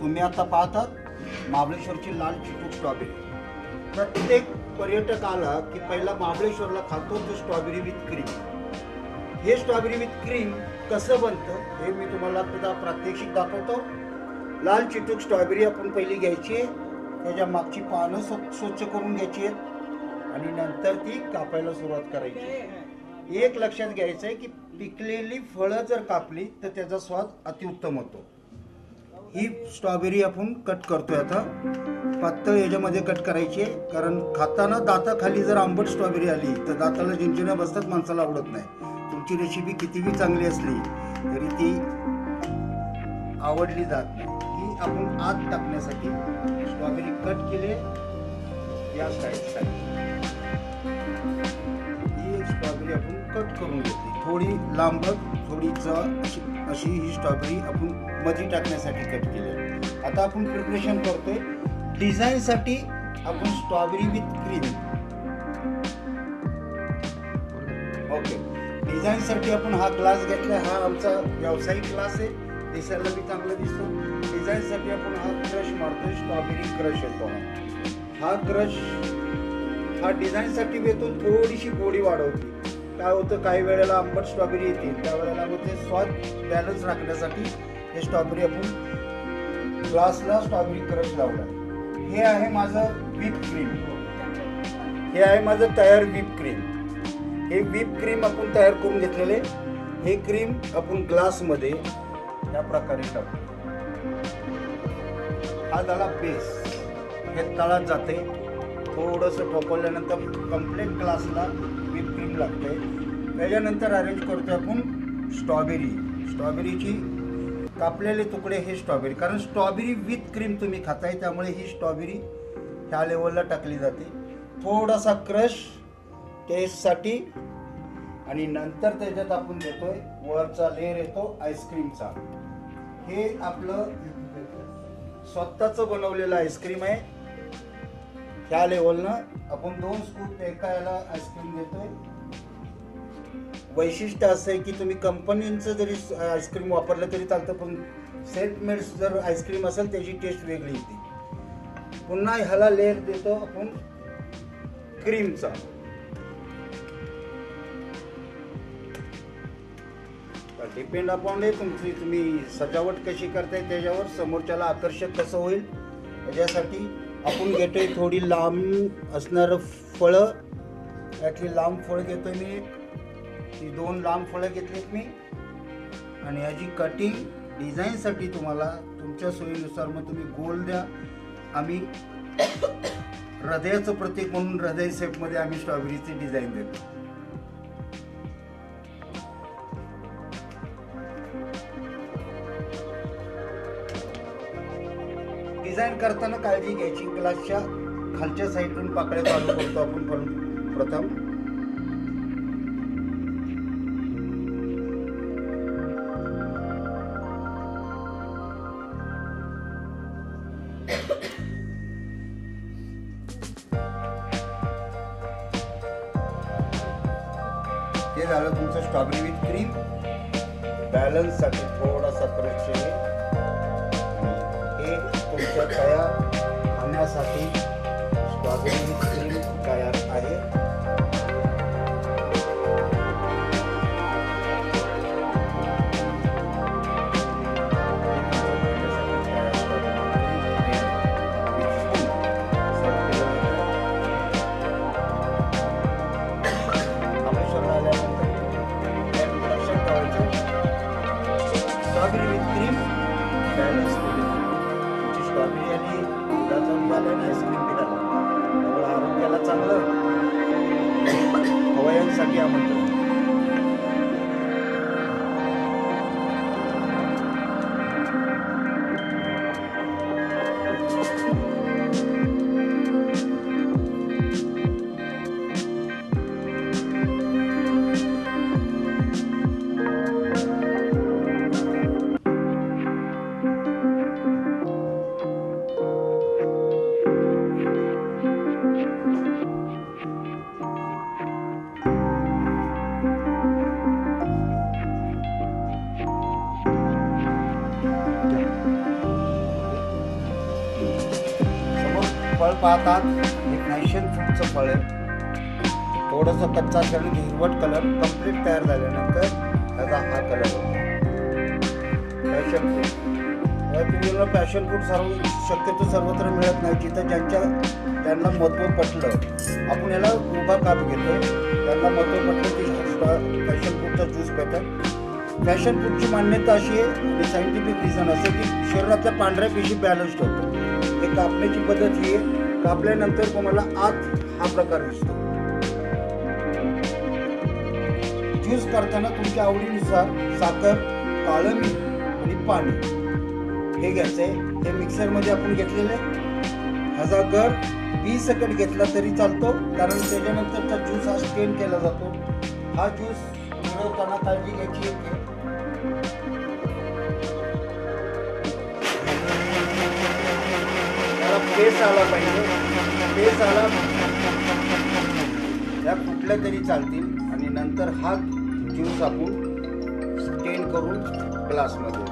तुम्ही आता पाहतात महाबळेश्वरची लाल चिटूक स्ट्रॉबेरी. प्रत्येक पर्यटक आला की पहिला महाबळेश्वरला खातो तो स्ट्रॉबेरी विथ क्रीम. हे स्ट्रॉबेरी विथ क्रीम कसं बनतं हे मी तुम्हाला आता प्रात्यक्षिक दाखवतो. लाल चिटूक स्ट्रॉबेरी आपण पहिली घ्यायची आहे, त्याच्या मागची पानं स्वच्छ करून घ्यायची आहेत आणि नंतर ती कापायला सुरुवात करायची. एक लक्षात घ्यायचं आहे की पिकलेली फळं जर कापली तर त्याचा स्वाद अतिउत्तम होतो. ही स्ट्रॉबेरी आपण कट करतोय आता, पातळ याच्यामध्ये कट करायची आहे, कारण खाताना दाताखाली जर आंबट स्ट्रॉबेरी आली तर दाताला जिंजण्या बसतात, माणसाला आवडत नाही. तुमची रेसिपी कितीही चांगली असली तरी ती आवडली जात नाही. ही आपण आत टाकण्यासाठी स्ट्रॉबेरी कट केले या साईडसाठी. ही स्ट्रॉबेरी आपण कट करून घेतली, थोडी लांबट थोडी अशी ही स्ट्रॉबेरी आपण मध्ये टाकण्यासाठी कट केली. आता आपण प्रिपरेशन करतोय डिझाईनसाठी. आपण स्ट्रॉबेरी विथ क्रीम, ओके, डिझाईनसाठी आपण हा ग्लास घेतला. हा आमचा व्यावसायिक ग्लास आहे, दिसायला बी चांगला दिसतो. डिझाईनसाठी आपण हा क्रश मारतोय, स्ट्रॉबेरी क्रश येतो. हा क्रश हा डिझाईनसाठी येतो, थोडीशी गोडी वाढवते. काय होतं, काही वेळेला आंबट स्ट्रॉबेरी येते, त्यावेळेला मग ते स्वाद बॅलन्स राखण्यासाठी हे स्ट्रॉबेरी आपण ग्लासला स्ट्रॉबेरी क्रश लावला. हे आहे माझं व्हिप क्रीम, हे आहे माझं तयार व्हिप क्रीम. हे व्हिप क्रीम आपण तयार करून घेतलेले. हे क्रीम आपण ग्लासमध्ये या प्रकारे टाकतो. हा झाला बेस, हे तळात जाते. थोडंसं ठोकवल्यानंतर कंप्लीट ग्लासला व्हिप क्रीम लागते. त्याच्यानंतर अरेंज करतो आपण स्ट्रॉबेरीची कापलेले तुकडे. हे स्ट्रॉबेरी, कारण स्ट्रॉबेरी विथ क्रीम तुम्ही खाताय त्यामुळे ही स्ट्रॉबेरी ह्या लेवलला टाकली जाते. थोडासा क्रश टेस्टसाठी आणि नंतर त्याच्यात आपण देतोय वरचा लेअर येतो आईस्क्रीमचा. हे आपलं स्वतःच बनवलेलं आईस्क्रीम आहे. ह्या लेवलनं आपण 2 स्कूप एका याला आईस्क्रीम देतोय. वैशिष्ट्य असं आहे की तुम्ही कंपनीचं जरी आईस्क्रीम वापरलं तरी चालतं, पण सेट मेड जर आईस्क्रीम असेल त्याची टेस्ट वेगळी येते. पुन्हा ह्याला लेअर देतो आपण क्रीमचा. डिपेंड अपॉन तुम्ही सजावट कशी करताय त्याच्यावर, समोरच्याला आकर्षक कसं होईल याच्यासाठी आपण घेतोय थोडी लांब असणारं फळं. यातली लांब फळं घेतोय मी, ही 2 लांब फळं घेतलीत मी. आणि याची कटिंग डिझाईनसाठी तुम्हाला तुमच्या सोयीनुसार मग तुम्ही गोल द्या. आम्ही हृदयाचं प्रतीक म्हणून हृदय शेपमध्ये आम्ही स्ट्रॉबेरीची डिझाईन देतो. डिझाईन करताना काळजी घ्यायची, ग्लासच्या खालच्या साईडून पाकळ्या चालू करतो आपण प्रथम. हे झालं तुमचं स्ट्रॉबेरी विथ क्रीम. बॅलन्ससाठी थोडासा क्रश आहे. हे तुमच्या तयार खाण्यासाठी स्ट्रॉबेरी विथ क्रीम तयार आहे. Strawberry with cream balance strawberry आणि दुधाचा मिळाला आणि आईस्क्रीम मिळाला, त्यामुळे फळ पाहतात हे पॅशन फ्रूटचं फळ आहे. थोडंसं कच्चा कारण की हिरवट कलर कम्प्लीट तयार झाल्यानंतर त्याचा हा कलर होतो पॅशन फ्रूट. तुम्हाला पॅशन फ्रूट शक्यतो सर्वत्र मिळत नाही. जिथं त्यांना महत्त्व पटलं, आपण याला उभा काप घेतो, त्यांना महत्त्व पटलं की पॅशन फ्रूटचा ज्यूस पितात. पॅशन फ्रूटची मान्यता अशी आहे, सायंटिफिक रिझन असं की शरीरातल्या पांढऱ्या पेशी बॅलन्स्ड होतो. हे कापण्याची पद्धत ही आहे, कापल्यानंतर तुम्हाला आत हा प्रकार दिसतो. ज्यूस करताना तुमच्या आवडीनुसार साखर, काळं मीठ आणि पाणी हे घ्यायचंय. हे मिक्सरमध्ये आपण घेतलेलं आहे. ह्याचा गर 20 सेकंद घेतला तरी चालतो, कारण त्याच्यानंतरचा ज्यूस हा स्टेन केला जातो. हा ज्यूस मिळवताना काळजी घ्यायची आहे. त्याला फेस आला पाहिजे. फेस आला त्या कुठल्या तरी चालतील आणि नंतर हा ज्यूस आपण स्टेन करून ग्लासमध्ये